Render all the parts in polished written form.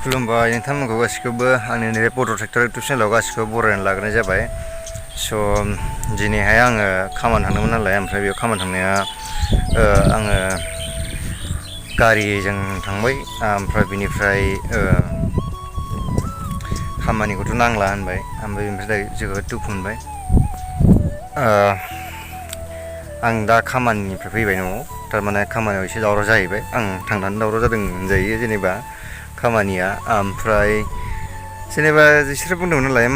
खुलुमबाय नोंथांमोनखौ गासिखौबो आंनि नैबे बड' ट्रेक्टर इउटुब चेनेलाव गासिखौबो बरायनानै लाग्रोनाय जाबाय। स' दिनैहाय आङो खामानि थांदोंमोन नालाय, ओमफ्राय बेयाव खामानि थांनाया आङो गारिजों थांबाय, ओमफ्राय बिनिफ्राय खामानिखौथ' नांला होनबाय, ओमफ्राय बेनिफ्राय जोबोद दुखु मोनबाय। आं दा खामानिनिफ्राय फैबाय न'आव, थारमाने खामानियाव एसे दावराव जाहैबाय। आं थांनानै दावराव जादों होनजायो जेनेबा खामानिया। ओमफ्राय जेनेबा बिसोरो बुंदोंमोन नालाय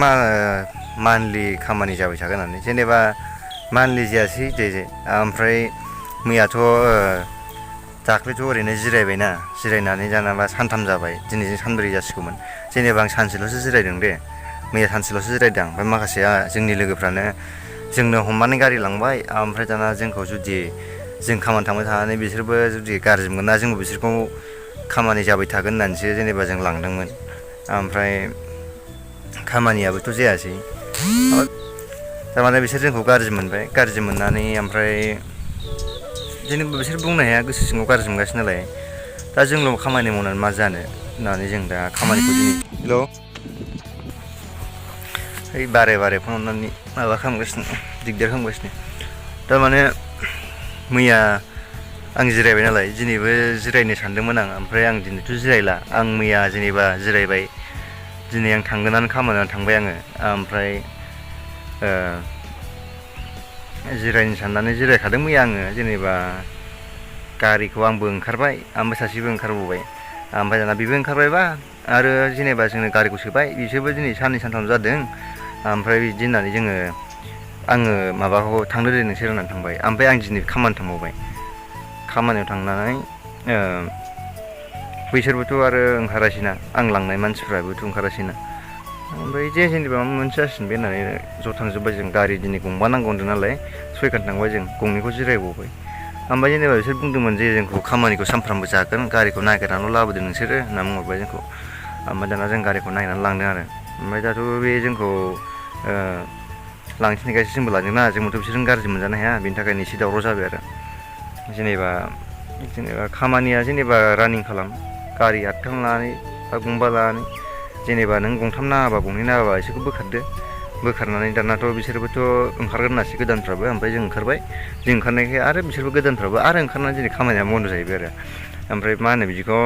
मान्थलि खामानि जाबाय थागोन होननानै, जेनेबा मान्थलि जायासै दे। ओमफ्राय मैयाथ' दाख्लैथ' ओरैनो जिरायबायना, जिरायनानै जानाबा सानथाम जाबाय, दिनैजों सानब्रै जासिगौमोन। जेनेबा आं सानसेल'सो जिरायदों दे, मैया सानसेल'सो जिरायदों। ओमफ्राय माखासेया जोंनि लोगोफ्रानो जोंनो हमनानै गारि लांबाय, ओमफ्राय दाना जोंखौ जुदि जों खामानि थांबाय थानानै बिसोरबो जुदि गाज्रि मोना, जोंबो बिसोरखौ खामानि जाबाय थागोन होननानैसो जेनेबा जों लांदोंमोन। ओमफ्राय खामानियाबोथ' जायासै, थारमाने बिसोर जोंखौ गाज्रि मोनबाय। गाज्रि मोननानै ओमफ्राय जेनेबा बिसोर बुंनो हाया, गोसो सिङाव गाज्रि मोनगासिनो नालाय। दा जोंल' खामानि मावनानै मा जानो होननानै जों दा खामानिखौ दिनै बारे बारे फन हरनानै माबा खालामगासिनो, दिगदार खालामगासिनो। थारमाने मैया आं जिरायबाय नालाय, दिनैबो जिरायनो सानदोंमोन आं। ओमफ्राय आं दिनैथ' जिरायला। आं मैया जेनेबा जिरायबाय, दिनै आं थांगोनानो खामानियाव थांबाय आङो। ओमफ्राय जिरायनो साननानै जिरायखादों मैया आङो, जेनेबा गारिखौ आंबो ओंखारबाय, ओमफ्राय सासेबो ओंखारबावबाय। ओमफ्राय दाना बेबो ओंखारबायबा आरो जेनेबा जोङो गारिखौ सोबाय, बिसोरबो दिनै साननै सानथाम जादों। ओमफ्राय बिदि होननानै आङो माबाखौ थांदो दे नोंसोर होननानै थांबाय। ओमफ्राय आं दिनै खामानि थांबावबाय। खामानियाव थांनानै बैसोरबोथ' आरो ओंखारासैना, आं लांनाय मानसिफ्राबोथ' ओंखारासैना। ओमफ्राय जे जेनेबा माबा मोनसे जासिगोन बे होननानै ज' थांजोब्बाय जों। गारि दिनै गंबा नांगौ होनदों नालाय, सयखान थांबाय जों, गंनैखौ जिरायबावबाय। ओमफ्राय जेनेबा बिसोर बुंदोंमोन जे जोंखौ खामानिखौ सानफ्रामबो जागोन, गारिखौ नागिरनानैल' लाबोदो नोंसोरो होनना बुंहरबाय जोंखौ। ओमफ्राय दाना जों गारिखौ नागिरनानै लांदों आरो। ओमफ्राय दाथ' बे जोंखौ लांनो थिननायखायसो जोंबो लांदोंना, जोंबोथ' बिसोरजों गाज्रि मोनजानो हाया, बेनि थाखायनो एसे दावराव जाबाय आरो। जेनेबा खामानिया जेनेबा रानिं खालाम, गारि 8 लानानै बा गंबा लानानै, जेनेबा नों गंथाम नाङाबा गंनै नाङाबा एसेखौ बोखारदो। बोखारनानै दानाथ' बिसोरबोथ' ओंखारगोन होनासै गोदानफ्राबो। ओमफ्राय जों ओंखारबाय, जों ओंखारनायखाय आरो बिसोरबो गोदानफ्राबो आरो ओंखारनानै दिनै खामानिया बन्द' जाहैबाय आरो। ओमफ्राय मा होनो बिदिखौ,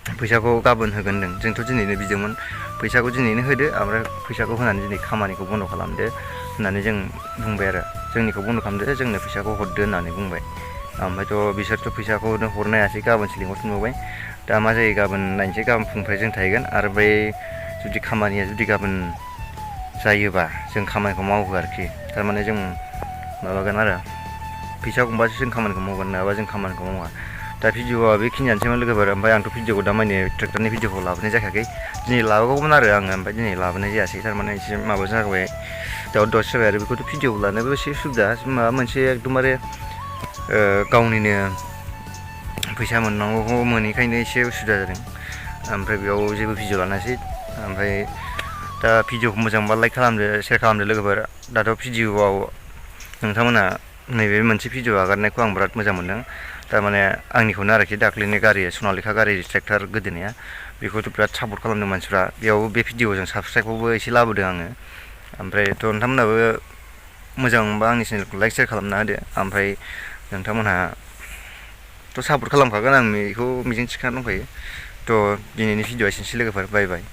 फैसाखौ गाबोन होगोन होनदों। जोंथ' दिनैनो बिदोंमोन, फैसाखौ दिनैनो होदो, ओमफ्राय फैसाखौ होनानै दिनै खामानिखौ बन्द' खालामदो होननानै जों बुंबाय आरो। जोंनिखौ बन्द' खालामदो, जोंनो फैसाखौ हरदो होननानै बुंबाय। ओमफ्रायथ' बिसोरथ' फैसाखौनो हरनो हायासै, गाबोनसो लिंहरफिनबावबाय। दा मा जायो गाबोन नायनोसै, गाबोन फुंनिफ्राय जों थाहैगोन। आरो बै जुदि खामानिया गाबोन जायोबा जों खामानिखौ मावगोन आरोखि। थारमाने जों माबागोन आरो, फैसा गंबासो जों खामानिखौ मावगोन, नङाबा जों खामानिखौ मावा। दा भिडिअआ बेखिनियानोसैमोन लोगोफोर। ओमफ्राय आंथ' भिडिअखौ दा माने ट्रेक्टरनि भिडिअखौ लाबोनाय जाखायाखै, दिनै लाबोगौमोन आरो आङो। ओमफ्राय दिनै लाबोनाय जायासै, थारमाने एसे माबा जाबाय, दावराव जाबाय आरो। बेखौथ' भिडिअ लानोबो एसे उसुबिदा, माबा मोनसे एकदमबारे गावनिनो फैसा मोननांगौखौ मोनैखायनो एसे उसुबिदा जादों। ओमफ्राय बेयाव जेबो भिडिअ लानायसै। ओमफ्राय दा भिडिअखौ मोजांबा लाइक खालामदो, सेयार खालामदो लोगोफोर। दाथ' भिडिअआव नोंथांमोना नैबे मोनसे भिडिअ आगारनायखौ आं बिराद मोजां मोनदों। थारमाने आंनिखौनो आरोखि, दाख्लैनि गारि सनालिखा गारि ट्रेक्टर गोदोनाया, बेखौथ' बिराद सापर्ट खालामदों मानसिफ्रा। बेयाव बे भिडिअजों साबसक्राइबखौबो एसे लाबोदों आङो। ओमफ्रायथ' नोंथांमोनहाबो मोजां मोनबा आंनि चेनेलखौ लाइक सेयार खालामना होदो। ओमफ्राय नोंथांमोनहाथ' सापर्ट खालामखागोन, आं बेखौ मिजिं थिखाना दंखायो। थ' दिनैनि भिडिअआ एसेनोसै लोगोफोर, बाय बाय।